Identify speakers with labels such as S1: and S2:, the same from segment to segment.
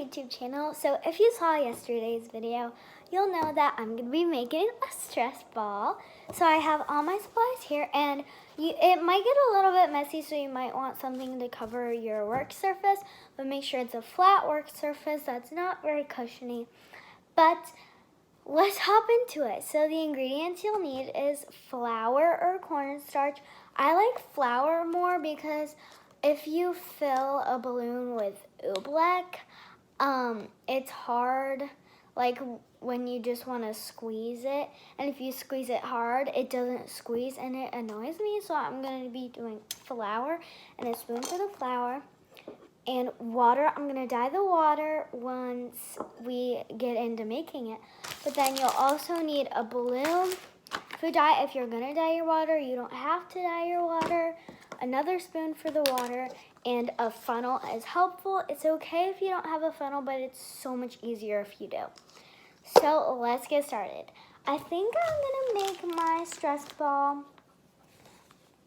S1: YouTube channel. So if you saw yesterday's video, you'll know that I'm going to be making a stress ball. So I have all my supplies here, and it might get a little bit messy, so you might want something to cover your work surface, but make sure it's a flat work surface that's not very cushiony. But let's hop into it. So the ingredients you'll need is flour or cornstarch. I like flour more because if you fill a balloon with oobleck, it's hard, like when you just want to squeeze it. And if you squeeze it hard, it doesn't squeeze and it annoys me. So I'm going to be doing flour and a spoon for the flour. And water, I'm going to dye the water once we get into making it. But then you'll also need a balloon food dye. If you're going to dye your water, you don't have to dye your water. Another spoon for the water, and a funnel is helpful. It's okay if you don't have a funnel, but it's so much easier if you do. So let's get started. I think I'm going to make my stress ball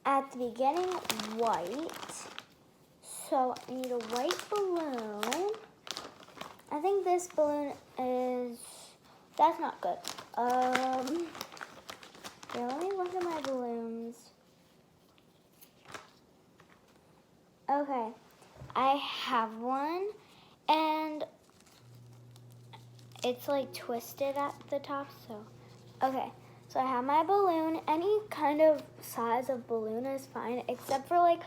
S1: at the beginning white. So I need a white balloon. I think this balloon is, that's not good. Here, let me look at my balloons. Okay, I have one, and it's like twisted at the top, so. Okay, so I have my balloon. Any kind of size of balloon is fine, except for like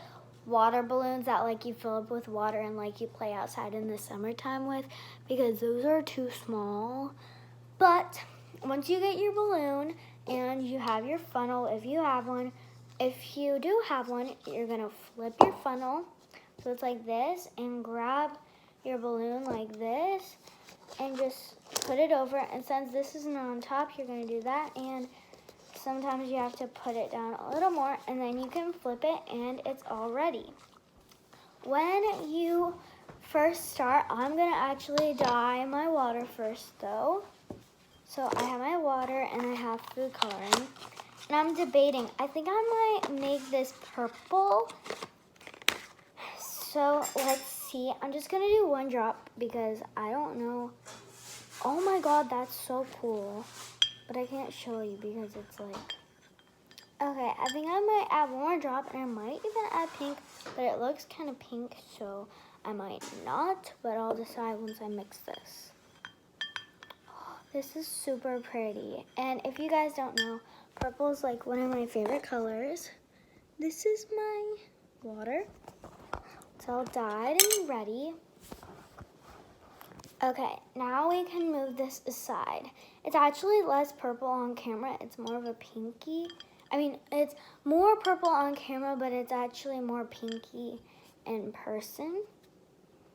S1: water balloons that like you fill up with water and like you play outside in the summertime with, because those are too small. But once you get your balloon and you have your funnel, if you have one, if you do have one, you're gonna flip your funnel so it's like this, and grab your balloon like this and just put it over. And since this isn't on top, you're gonna do that, and sometimes you have to put it down a little more, and then you can flip it and it's all ready. When you first start, I'm gonna actually dye my water first though. So I have my water and I have food coloring, and I'm debating. I think I might make this purple. So let's see. I'm just gonna do one drop because I don't know. Oh my God, that's so cool. But I can't show you because it's like, okay, I think I might add one more drop, and I might even add pink, but it looks kind of pink, so I might not, but I'll decide once I mix this. This is super pretty, and if you guys don't know, purple is like one of my favorite colors. This is my water. It's all dyed and ready. Okay, now we can move this aside. It's actually less purple on camera. It's more of a pinky. I mean, it's more purple on camera, but it's actually more pinky in person.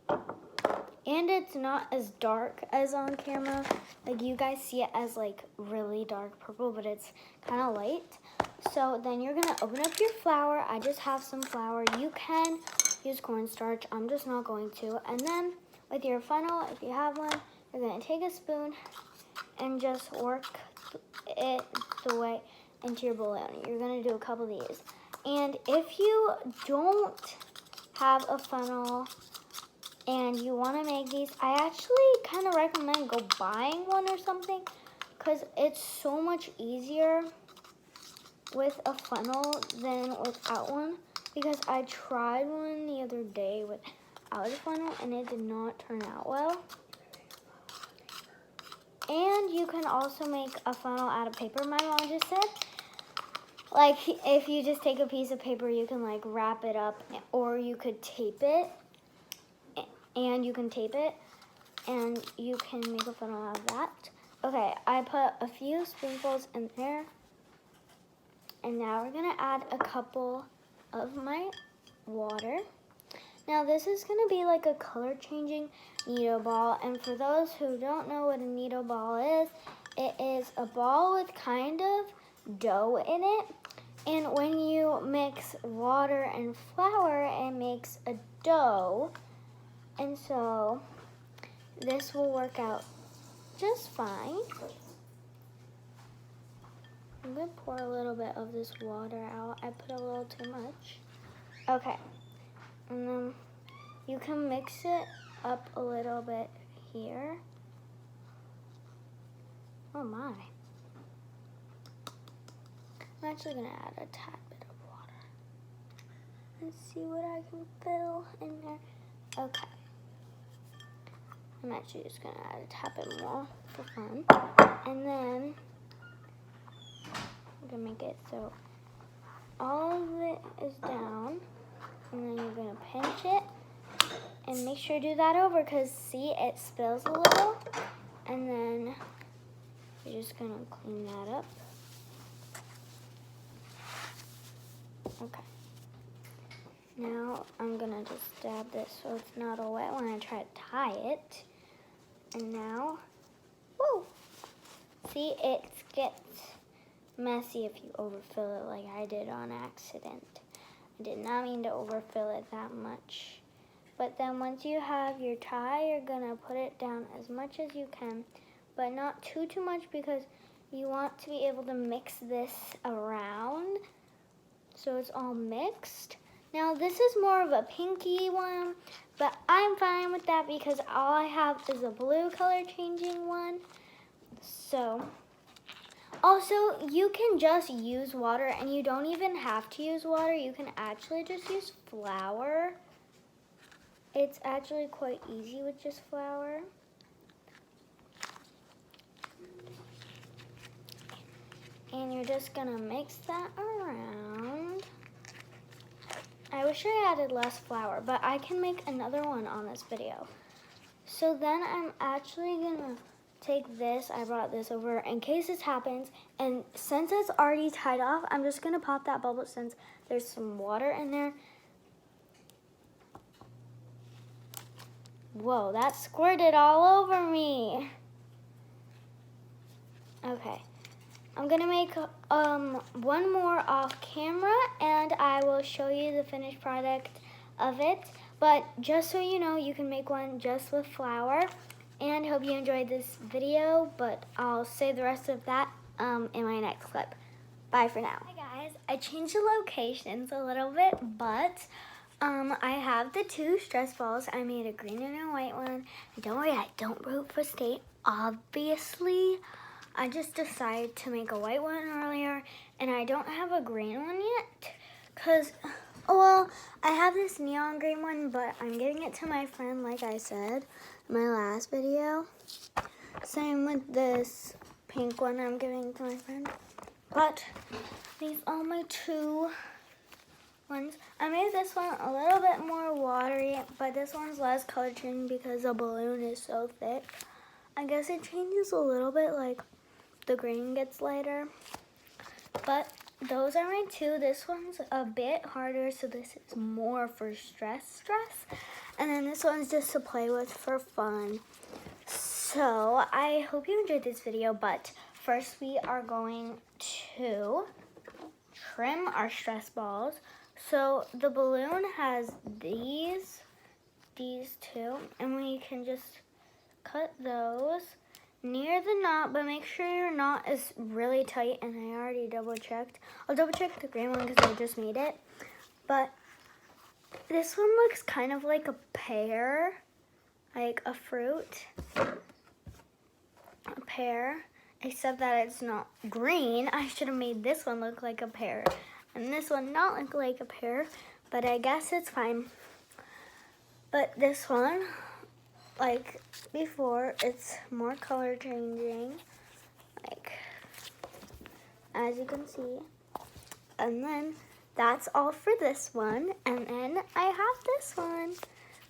S1: And it's not as dark as on camera. Like, you guys see it as like really dark purple, but it's kind of light. So then you're gonna open up your flour. I just have some flour. You can use cornstarch. I'm just not going to. And then with your funnel, if you have one, you're gonna take a spoon and just work it the way into your balloon. You're gonna do a couple of these. And if you don't have a funnel and you wanna make these, I actually kind of recommend go buying one or something, because it's so much easier with a funnel than without one, because I tried one the other day without a funnel and it did not turn out well. And you can also make a funnel out of paper, my mom just said. Like, if you just take a piece of paper, you can like wrap it up, or you could tape it, and you can tape it, and you can make a funnel out of that. Okay, I put a few spoonfuls in there, and now we're gonna add a couple of my water. Now this is gonna be like a color changing needle ball, and for those who don't know what a needle ball is, it is a ball with kind of dough in it, and when you mix water and flour, it makes a dough, and so this will work out just fine. I'm gonna pour a little bit of this water out. I put a little too much. Okay, and then you can mix it up a little bit here. Oh my. I'm actually gonna add a tad bit of water. Let's see what I can fill in there. Okay. I'm actually just gonna add a tad bit more for fun. And then I'm gonna make it so all of it is down. And then you're gonna pinch it and make sure to do that over because see, it spills a little. And then you're just gonna clean that up. Okay. Now I'm gonna just dab this so it's not all wet when I try to tie it. And now, woo! See, it gets messy if you overfill it like I did on accident. I did not mean to overfill it that much. But then once you have your tie, you're gonna put it down as much as you can, but not too much because you want to be able to mix this around so it's all mixed. Now this is more of a pinky one, but I'm fine with that because all I have is a blue color changing one. So, also you can just use water and you don't even have to use water. You can actually just use flour. It's actually quite easy with just flour. And you're just gonna mix that around. I wish I added less flour, but I can make another one on this video. So then I'm actually gonna take this, I brought this over in case this happens, and since it's already tied off, I'm just gonna pop that bubble since there's some water in there. Whoa, that squirted all over me. Okay. I'm gonna make one more off camera and I will show you the finished product of it. But just so you know, you can make one just with flour. And hope you enjoyed this video, but I'll save the rest of that in my next clip. Bye for now. Hi guys, I changed the locations a little bit, but I have the two stress balls. I made a green and a white one. And don't worry, I don't root for state, obviously. I just decided to make a white one earlier, and I don't have a green one yet, because, well, I have this neon green one, but I'm giving it to my friend, like I said in my last video. Same with this pink one I'm giving to my friend. But these are my two ones. I made this one a little bit more watery, but this one's less color changing because the balloon is so thick. I guess it changes a little bit, like the green gets lighter. But those are my two. This one's a bit harder, so this is more for stress. And then this one's just to play with for fun. So I hope you enjoyed this video, but first we are going to trim our stress balls. So the balloon has these two, and we can just cut those near the knot, but make sure your knot is really tight, and I already double checked. I'll double check the green one because I just made it. But this one looks kind of like a pear, like a fruit, a pear, except that it's not green. I should have made this one look like a pear and this one not look like a pear, but I guess it's fine. But this one, like before, it's more color changing, like as you can see. And then that's all for this one. And then I have this one,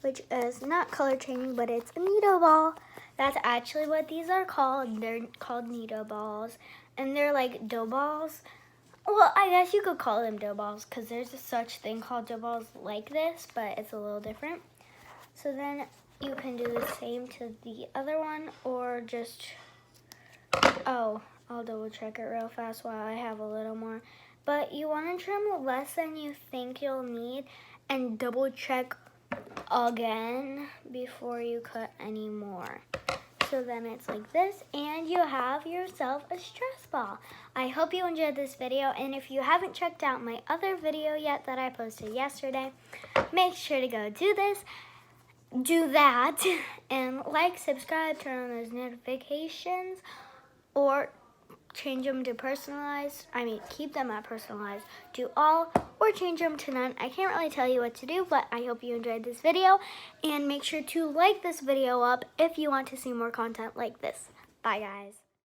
S1: which is not color changing, but it's a Neato ball. That's actually what these are called. They're called Neato balls, and they're like dough balls. Well, I guess you could call them dough balls because there's a such thing called dough balls like this, but it's a little different. So then you can do the same to the other one, or just, oh, I'll double check it real fast while I have a little more. But you want to trim less than you think you'll need and double check again before you cut any more. So then it's like this, and you have yourself a stress ball. I hope you enjoyed this video, and if you haven't checked out my other video yet that I posted yesterday, make sure to go do this. do that and like, subscribe, turn on those notifications, or change them to personalized. Keep them at personalized, do all, or change them to none. I can't really tell you what to do, but I hope you enjoyed this video, and make sure to like this video up if you want to see more content like this. Bye, guys.